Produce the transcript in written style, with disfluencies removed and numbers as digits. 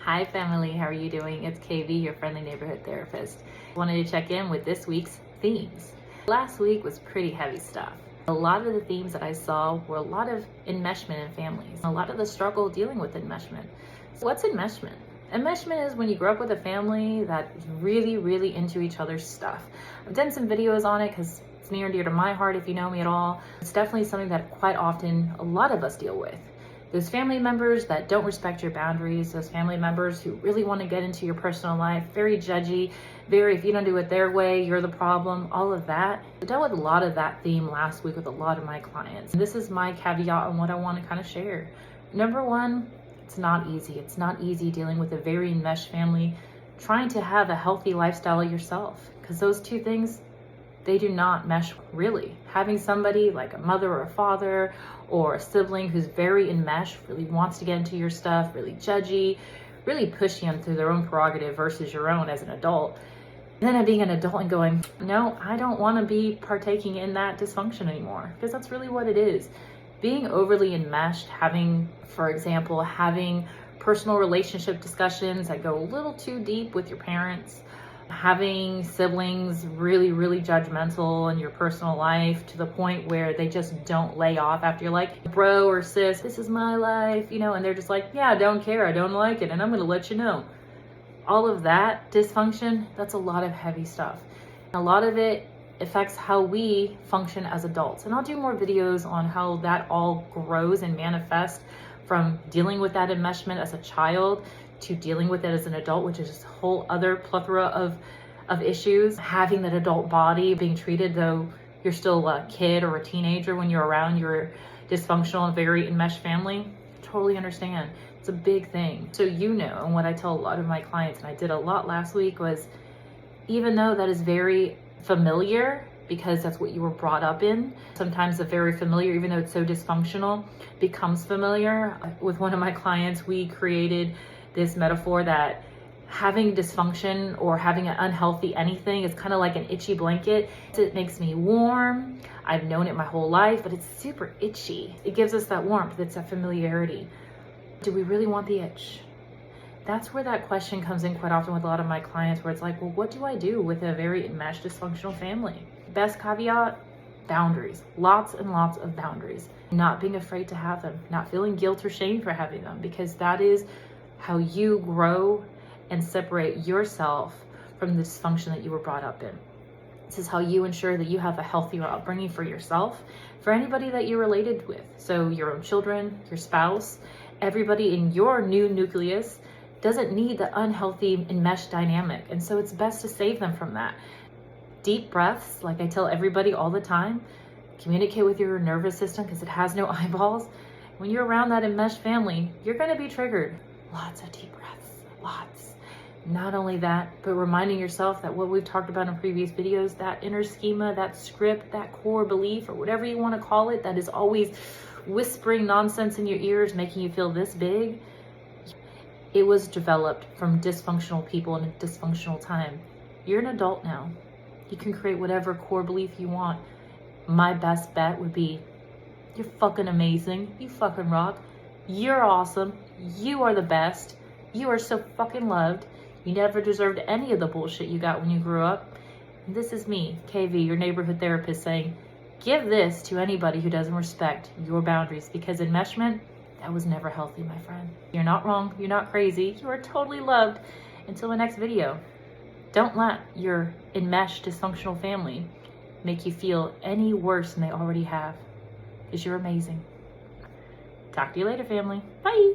Hi family, how are you doing? It's KayVee, your friendly neighborhood therapist. Wanted to check in with this week's themes. Last week was pretty heavy stuff. A lot of the themes that I saw were a lot of enmeshment in families, a lot of the struggle dealing with enmeshment. So what's enmeshment? Enmeshment is when you grow up with a family that is really into each other's stuff. I've done some videos on it because it's near and dear to my heart if you know me at all. It's definitely something that quite often a lot of us deal with. Those family members that don't respect your boundaries, those family members who really want to get into your personal life, very judgy, if you don't do it their way, you're the problem, all of that. I dealt with a lot of that theme last week with a lot of my clients. This is my caveat on what I want to kind of share. Number one, it's not easy. It's not easy dealing with a very enmeshed family, trying to have a healthy lifestyle yourself, because those two things, they do not mesh really. Having somebody like a mother or a father or a sibling who's very enmeshed, really wants to get into your stuff, really judgy, really pushing them through their own prerogative versus your own as an adult. And then being an adult and going, no, I don't want to be partaking in that dysfunction anymore, because that's really what it is. Being overly enmeshed, for example, having personal relationship discussions that go a little too deep with your parents, having siblings really judgmental in your personal life to the point where they just don't lay off after you're like, bro or sis, this is my life, and they're just like, yeah, I don't care, I don't like it, and I'm gonna let you know. All of that dysfunction, that's a lot of heavy stuff. A lot of it affects how we function as adults, and I'll do more videos on how that all grows and manifests from dealing with that enmeshment as a child to dealing with it as an adult, which is just a whole other plethora of issues. Having that adult body, being treated though you're still a kid or a teenager when you're around your dysfunctional and very enmeshed family. Totally understand. It's a big thing. So and what I tell a lot of my clients, and I did a lot last week, was even though that is very familiar, because that's what you were brought up in. Sometimes the very familiar, even though it's so dysfunctional, becomes familiar. With one of my clients, we created this metaphor that having dysfunction or having an unhealthy anything is kind of like an itchy blanket. It makes me warm. I've known it my whole life, but it's super itchy. It gives us that warmth. It's that familiarity. Do we really want the itch? That's where that question comes in quite often with a lot of my clients, where it's like, well, what do I do with a very enmeshed dysfunctional family? Best caveat, boundaries. Lots and lots of boundaries. Not being afraid to have them, not feeling guilt or shame for having them, because that is how you grow and separate yourself from the dysfunction that you were brought up in. This is how you ensure that you have a healthier upbringing for yourself, for anybody that you're related with. So your own children, your spouse, everybody in your new nucleus doesn't need the unhealthy enmeshed dynamic. And so it's best to save them from that. Deep breaths, like I tell everybody all the time, communicate with your nervous system because it has no eyeballs. When you're around that enmeshed family, you're going to be triggered. Lots of deep breaths, lots. Not only that, but reminding yourself that what we've talked about in previous videos, that inner schema, that script, that core belief, or whatever you want to call it, that is always whispering nonsense in your ears, making you feel this big, it was developed from dysfunctional people in a dysfunctional time. You're an adult now. You can create whatever core belief you want. My best bet would be, you're fucking amazing. You fucking rock. You're awesome. You are the best. You are so fucking loved. You never deserved any of the bullshit you got when you grew up. And this is me, KayVee, your neighborhood therapist, saying, give this to anybody who doesn't respect your boundaries, because enmeshment, that was never healthy, my friend. You're not wrong. You're not crazy. You are totally loved. Until the next video, don't let your enmeshed dysfunctional family make you feel any worse than they already have, because you're amazing. Talk to you later, family. Bye.